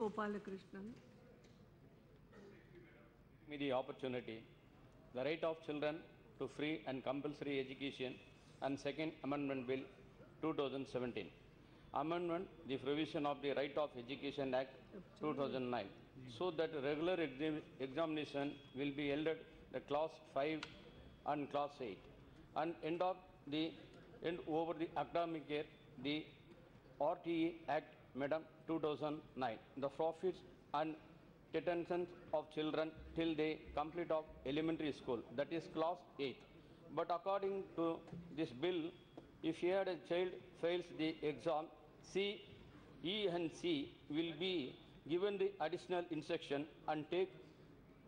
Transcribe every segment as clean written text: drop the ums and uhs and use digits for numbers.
Gopalakrishnan. Me the opportunity. The right of children to free and compulsory education and Second Amendment Bill 2017. Amendment the provision of the Right of Education Act 2009 so that regular examination will be held at the class 5 and class 8 and end over the academic year the RTE Act Madam 2009. The profits and detention of children till they complete of elementary school, that is class 8. But according to this bill, if he had a child fails the exam, E and C will be given the additional instruction and take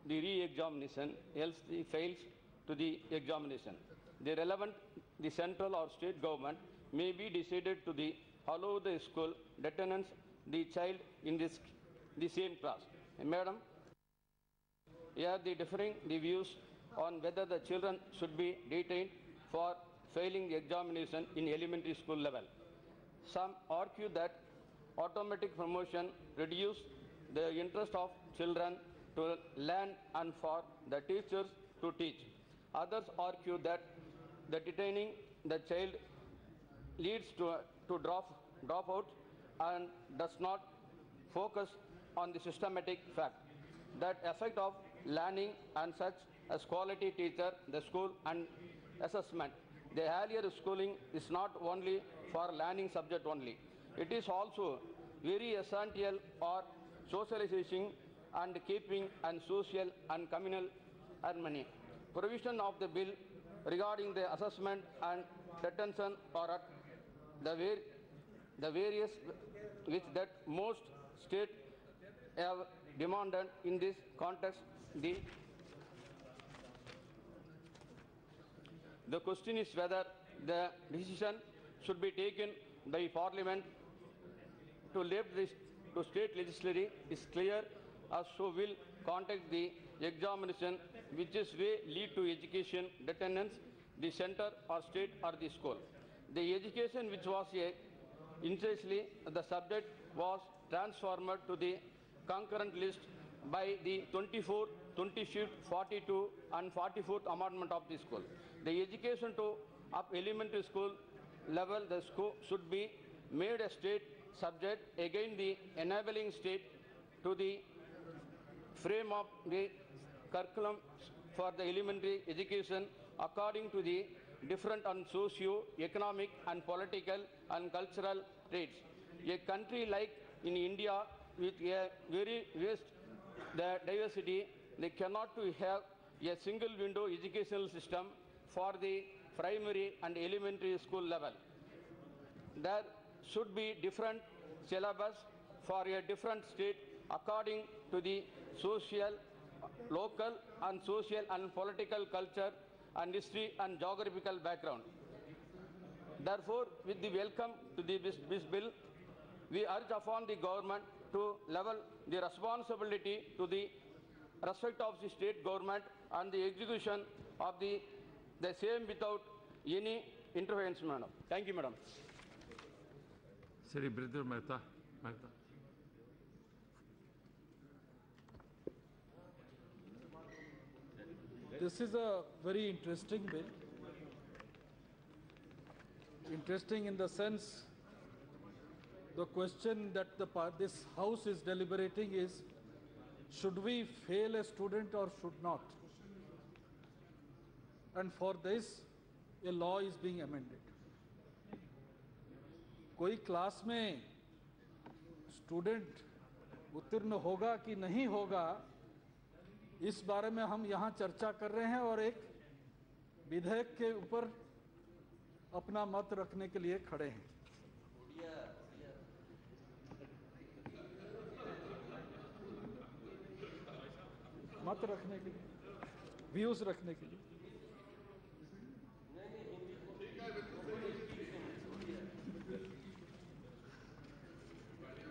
the re-examination, else he fails to the examination. The relevant, the central or state government may be decided to allow the school detentions the child in the same class. Madam, here the differing the views on whether the children should be detained for failing the examination in elementary school level. Some argue that automatic promotion reduces the interest of children to learn and for the teachers to teach. Others argue that the detaining the child leads to dropout and does not focus on the systematic fact that effect of learning and such as quality teacher, the school and assessment. The earlier schooling is not only for learning subject only. It is also very essential for socializing and keeping and social and communal harmony. Provision of the bill regarding the assessment and detention are at the various which that most states have demanded in this context. The question is whether the decision should be taken by Parliament to leave this to state legislature is clear, as so will contact the examination which is way lead to education detentions, the center or state or the school. The education which was initially the subject was transformed to the concurrent list by the 24th, 25th, 42 and 44th amendment of the school. The education to up elementary school level, the school should be made a state subject, again the enabling state to the frame of the curriculum for the elementary education according to the different and socio-economic and political and cultural traits. A country like in India with a very vast diversity, they cannot have a single window educational system for the primary and elementary school level. There should be different syllabus for a different state according to the social, local and social and political culture and history and geographical background. Therefore, with the welcome to this bill, we urge upon the government to level the responsibility to the respect of the state government and the execution of the same without any intervention, madam. Thank you, madam. Sri Brother Mehta. This is a very interesting bill. Interesting in the sense, the question that this House is deliberating is, should we fail a student or should not? And for this, a law is being amended. कोई class में student उत्तीर्ण होगा कि नहीं होगा, इस बारे में हम यहाँ चर्चा कर रहे हैं और एक विधेयक के ऊपर अपना मत रखने के लिए खड़े हैं। मत रखने के लिए, व्यूज रखने के लिए।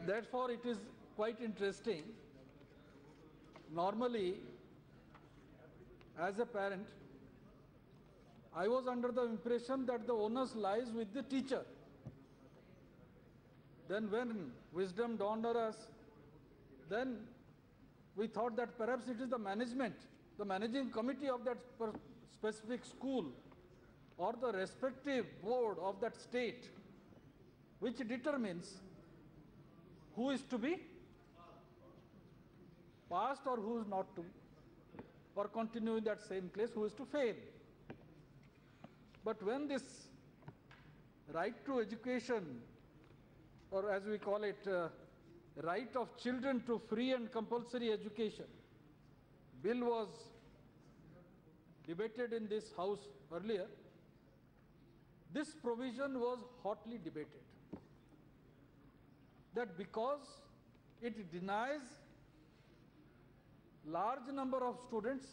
Therefore, it is quite interesting. Normally, as a parent, I was under the impression that the onus lies with the teacher. Then when wisdom dawned on us then we thought that perhaps it is the management, the managing committee of that specific school or the respective board of that state which determines who is to be passed or who is not to, or continue in that same place, who is to fail. But when this right to education, or as we call it, right of children to free and compulsory education bill was debated in this house earlier, this provision was hotly debated. That because it denies large number of students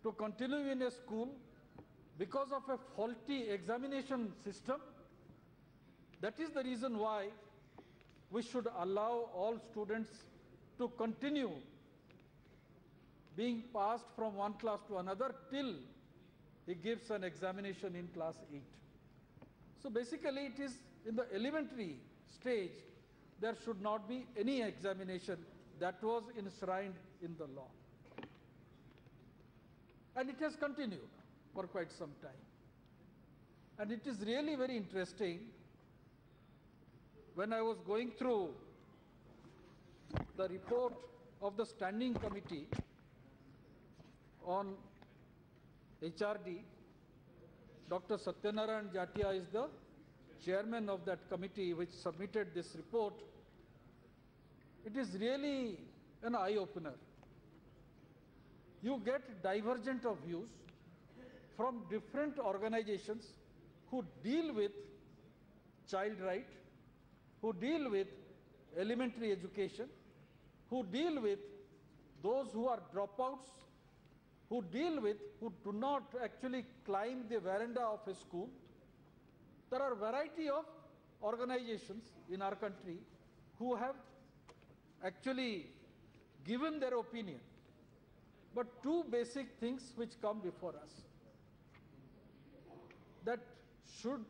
to continue in a school because of a faulty examination system, that is the reason why we should allow all students to continue being passed from one class to another till he gives an examination in class 8. So basically it is in the elementary stage, there should not be any examination. That was enshrined in the law. And it has continued for quite some time. And it is really very interesting. When I was going through the report of the Standing Committee on HRD, Dr. Satyanarayan Jatia is the chairman of that committee which submitted this report. It is really an eye-opener. You get divergent of views from different organizations who deal with child right, who deal with elementary education, who deal with those who are dropouts, who do not actually climb the veranda of a school. There are a variety of organizations in our country who have actually given their opinion. But two basic things which come before us, that should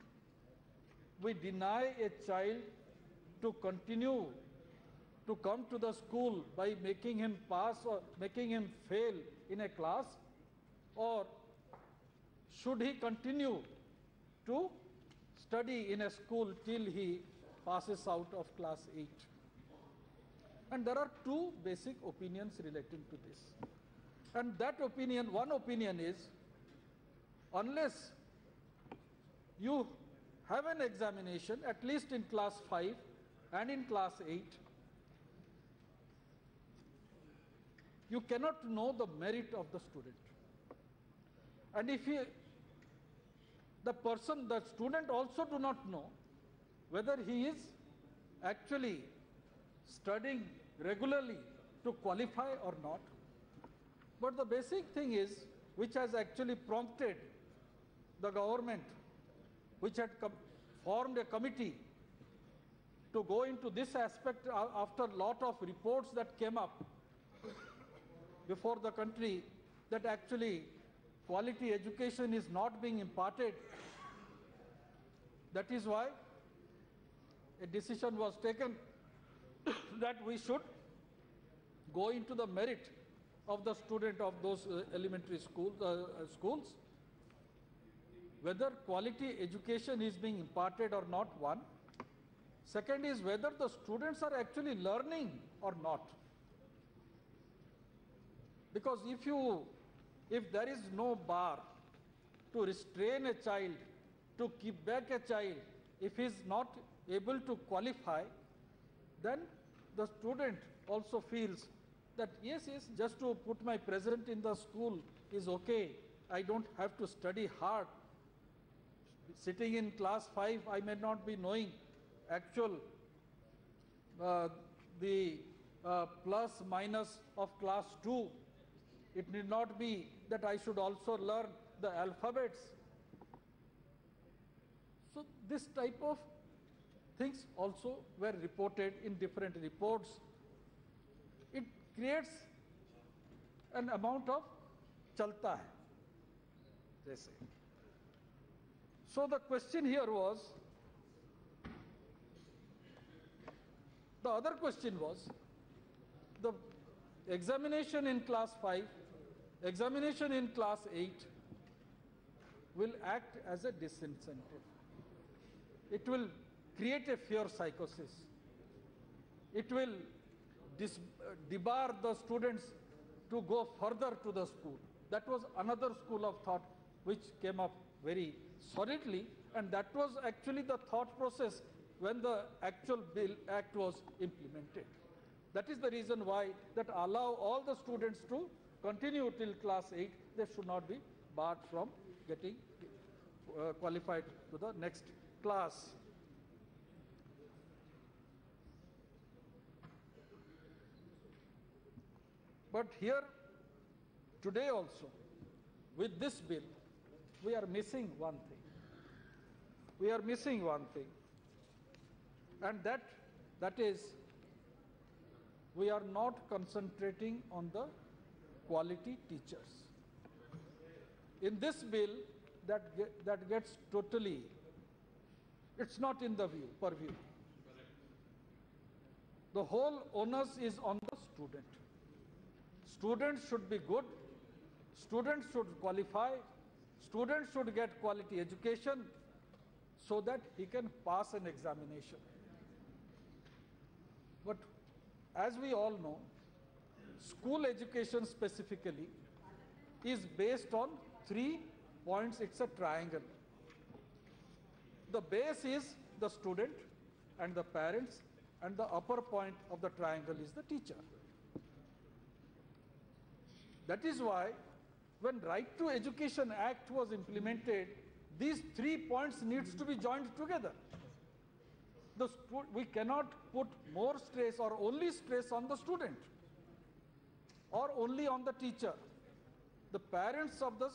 we deny a child to continue to come to the school by making him pass or making him fail in a class, or should he continue to study in a school till he passes out of class 8? And there are two basic opinions relating to this. And that opinion, one opinion is, unless you have an examination, at least in class 5 and in class 8, you cannot know the merit of the student. And if the student also do not know whether he is actually studying regularly to qualify or not. But the basic thing is, which has actually prompted the government, which had formed a committee to go into this aspect after a lot of reports that came up before the country, that actually quality education is not being imparted. That is why a decision was taken that we should go into the merit of the student of those elementary schools, whether quality education is being imparted or not, one. Second is whether the students are actually learning or not. Because if there is no bar to restrain a child, to keep back a child, if he is not able to qualify, then the student also feels that yes, just to put my present in the school is okay. I don't have to study hard. Sitting in class 5, I may not be knowing actual plus minus of class 2. It need not be that I should also learn the alphabets. So this type of things also were reported in different reports. It creates an amount of chalta hai, they say. So the question here was, The other question was the examination in class 5, examination in class 8 will act as a disincentive. It will create a fear psychosis. It will debar the students to go further to the school. That was another school of thought which came up very solidly, and that was actually the thought process when the actual act was implemented. That is the reason why that allow all the students to continue till class 8. They should not be barred from getting qualified to the next class. But here, today also, with this bill, we are missing one thing. We are missing one thing. And that is, we are not concentrating on the quality teachers. In this bill, that gets totally, it's not in the purview. The whole onus is on the student. Students should be good, students should qualify, students should get quality education so that he can pass an examination. But as we all know, school education specifically is based on 3 points. It's a triangle. The base is the student and the parents, and the upper point of the triangle is the teacher. That is why when Right to Education Act was implemented, these 3 points needs to be joined together. We cannot put more stress or only stress on the student or only on the teacher. The parents of the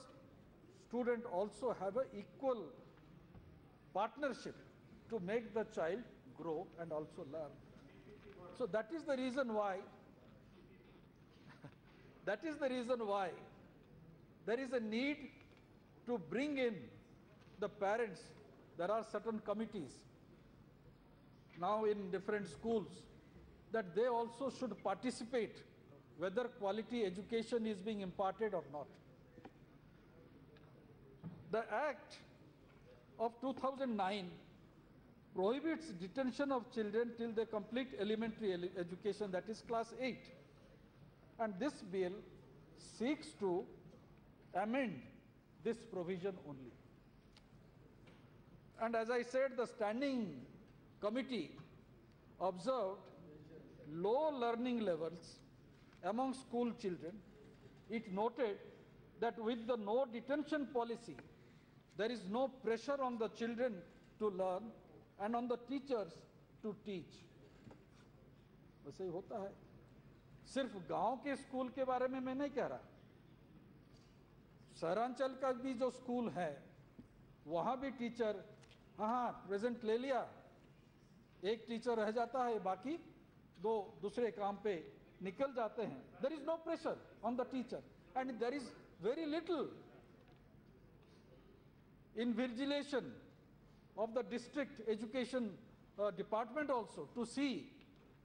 student also have an equal partnership to make the child grow and also learn. So that is the reason why there is a need to bring in the parents. There are certain committees now in different schools that they also should participate whether quality education is being imparted or not. The Act of 2009 prohibits detention of children till they complete elementary education, that is class 8. And this bill seeks to amend this provision only. And as I said, the standing committee observed low learning levels among school children. It noted that with the no detention policy, there is no pressure on the children to learn and on the teachers to teach. वैसे ही होता है. सिर्फ गांव के school के बारे में मैं नहीं कह रहा. शहरांचल का भी जो स्कूल है, वहां भी टीचर हाँ प्रेजेंट ले लिया, एक टीचर रह जाता है, बाकी दो दूसरे काम पे निकल जाते हैं. There is no pressure on the teacher, and there is very little invigilation of the district education department also to see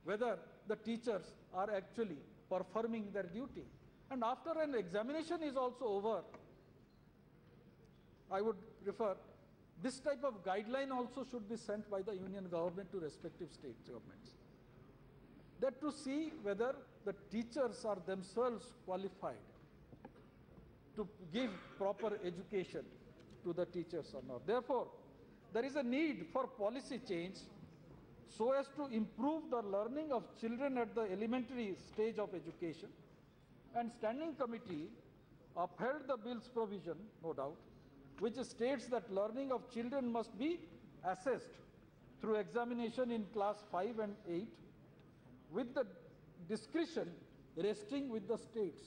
whether the teachers are actually performing their duty. And after an examination is also over, I would prefer this type of guideline also should be sent by the union government to respective state governments. That to see whether the teachers are themselves qualified to give proper education to the teachers or not. Therefore, there is a need for policy change so as to improve the learning of children at the elementary stage of education. And standing committee upheld the bill's provision, no doubt, which states that learning of children must be assessed through examination in class 5 and 8, with the discretion resting with the states.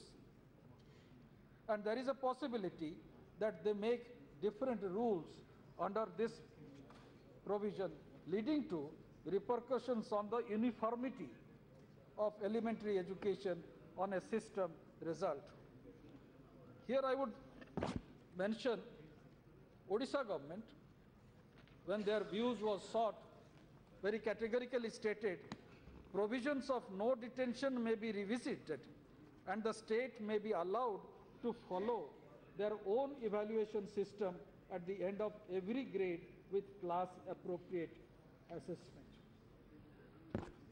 And there is a possibility that they make different rules under this provision, leading to repercussions on the uniformity of elementary education on a system result. Here I would mention Odisha government, when their views was sought, very categorically stated provisions of no detention may be revisited and the state may be allowed to follow their own evaluation system at the end of every grade with class appropriate assessment.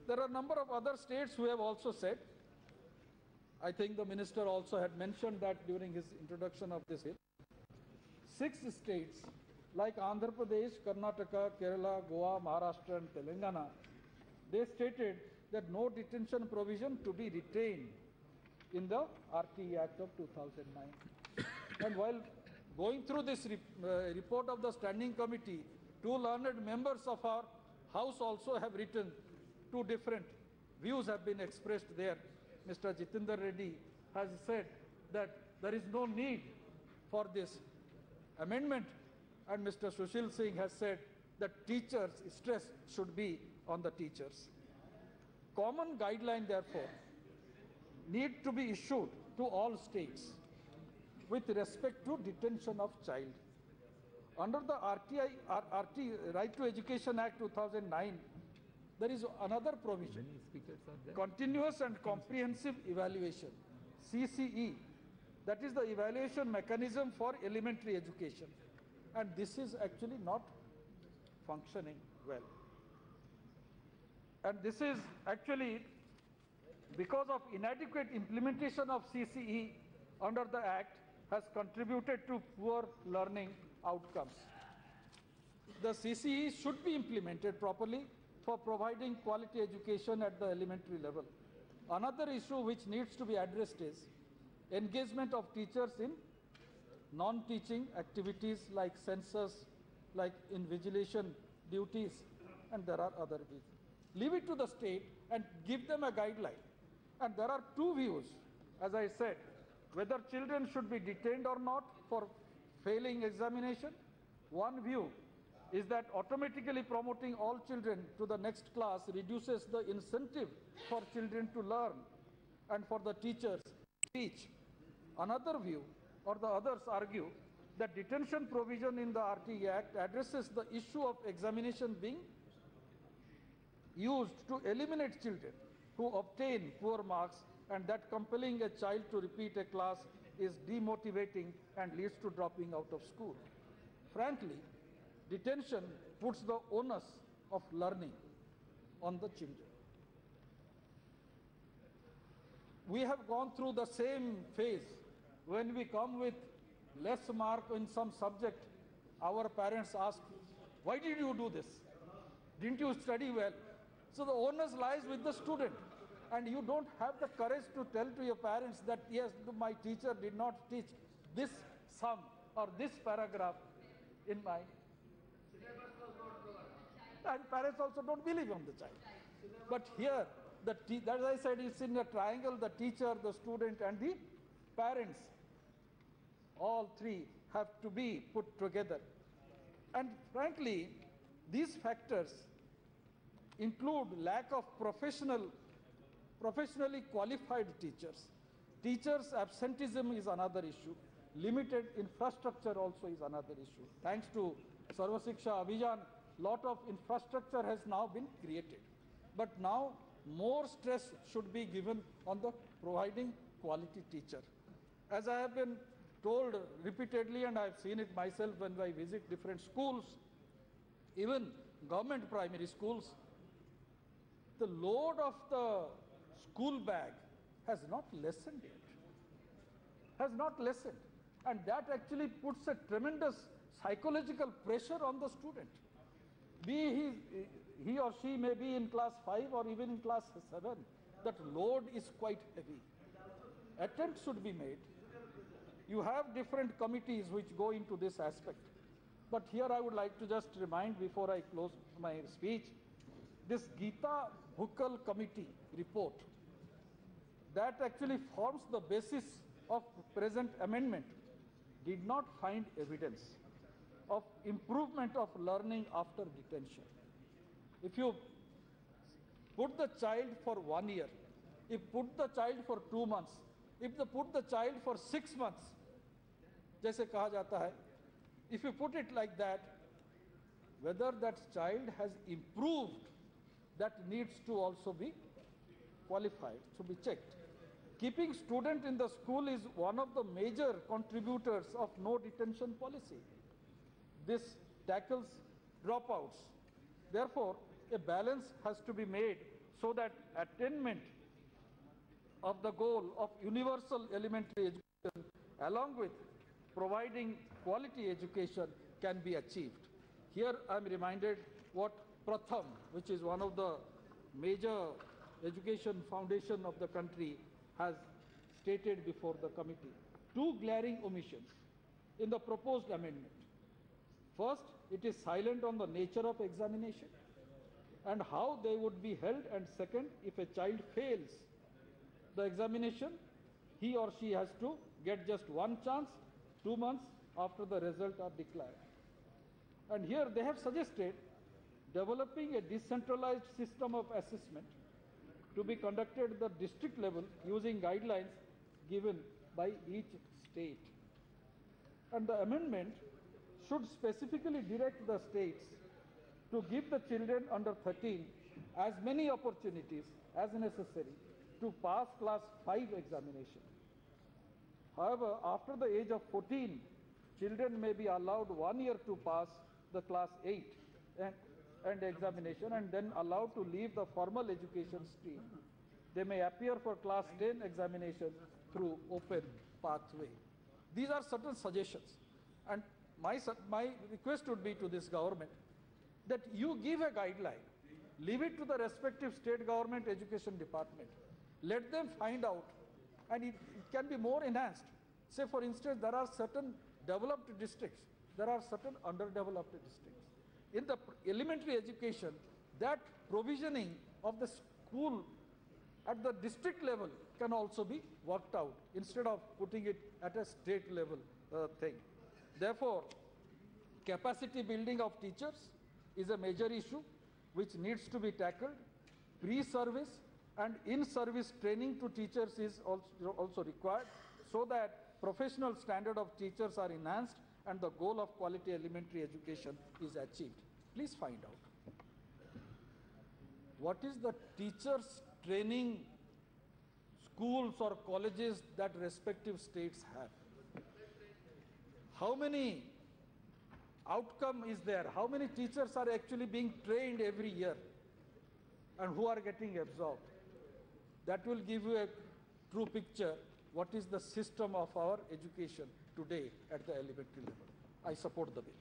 There are a number of other states who have also said, I think the minister also had mentioned that during his introduction of this bill. 6 states like Andhra Pradesh, Karnataka, Kerala, Goa, Maharashtra and Telangana, they stated that no detention provision to be retained in the RTE Act of 2009. And while going through this report of the standing committee, 2 learned members of our house also have written 2 different views have been expressed there. Mr. Jitendra Reddy has said that there is no need for this amendment, and Mr. Sushil Singh has said that teachers' stress should be on the teachers. Common guideline, therefore, need to be issued to all states with respect to detention of child. Under the Right to Education Act 2009, there is another provision, continuous and comprehensive evaluation, CCE, that is the evaluation mechanism for elementary education. And this is actually not functioning well. And this is actually because of inadequate implementation of CCE under the Act has contributed to poor learning outcomes. The CCE should be implemented properly for providing quality education at the elementary level. Another issue which needs to be addressed is engagement of teachers in non-teaching activities like census, like invigilation duties, and there are other views. Leave it to the state and give them a guideline. And there are 2 views, as I said, whether children should be detained or not for failing examination. One view is that automatically promoting all children to the next class reduces the incentive for children to learn and for the teachers to teach. Another view, or the others argue, that detention provision in the RTE Act addresses the issue of examination being used to eliminate children who obtain poor marks, and that compelling a child to repeat a class is demotivating and leads to dropping out of school. Frankly, detention puts the onus of learning on the children. We have gone through the same phase. When we come with less mark in some subject, our parents ask, why did you do this? Didn't you study well? So the onus lies with the student. And you don't have the courage to tell to your parents that, yes, my teacher did not teach this sum or this paragraph in my... And parents also don't believe on the child. But here, as I said, it's in a triangle, the teacher, the student, and the parents. All 3 have to be put together. And frankly, these factors include lack of professionally qualified teachers. Teachers' absenteeism is another issue. Limited infrastructure also is another issue. Thanks to Sarva Shiksha Abhijan, lot of infrastructure has now been created. But now more stress should be given on the providing quality teacher. As I have been told repeatedly, and I have seen it myself when I visit different schools, even government primary schools, the load of the school bag has not lessened yet. Has not lessened. And that actually puts a tremendous psychological pressure on the student. Be he or she may be in class 5 or even in class 7, that load is quite heavy. Attempts should be made. You have different committees which go into this aspect. But here I would like to just remind before I close my speech, this Geeta Bhukkal Committee report that actually forms the basis of present amendment did not find evidence of improvement of learning after detention. If you put the child for 1 year, if put the child for 2 months, if you put the child for 6 months, जैसे कहा जाता है, if you put it like that, whether that child has improved that needs to also be qualified, to be checked. Keeping student in the school is one of the major contributors of no detention policy. This tackles dropouts. Therefore, a balance has to be made so that attainment of the goal of universal elementary education along with providing quality education can be achieved. Here I am reminded what Pratham, which is one of the major education foundation of the country, has stated before the committee. Two glaring omissions in the proposed amendment. First, it is silent on the nature of examination and how they would be held, and second, if a child fails the examination, he or she has to get just one chance 2 months after the results are declared. And here they have suggested developing a decentralized system of assessment to be conducted at the district level using guidelines given by each state. And the amendment should specifically direct the states to give the children under 13 as many opportunities as necessary to pass class 5 examination. However, after the age of 14, children may be allowed 1 year to pass the class 8 and examination and then allowed to leave the formal education stream. They may appear for class 10 examination through open pathway. These are certain suggestions, and my request would be to this government that you give a guideline, leave it to the respective state government education department, let them find out, and it can be more enhanced. Say for instance, there are certain developed districts, there are certain underdeveloped districts. In the elementary education, that provisioning of the school at the district level can also be worked out instead of putting it at a state level thing. Therefore, capacity building of teachers is a major issue which needs to be tackled. Pre-service and in-service training to teachers is also required so that professional standard of teachers are enhanced and the goal of quality elementary education is achieved. Please find out what is the teachers training schools or colleges that respective states have. How many outcome is there? How many teachers are actually being trained every year and who are getting absorbed? That will give you a true picture what is the system of our education today at the elementary level. I support the bill.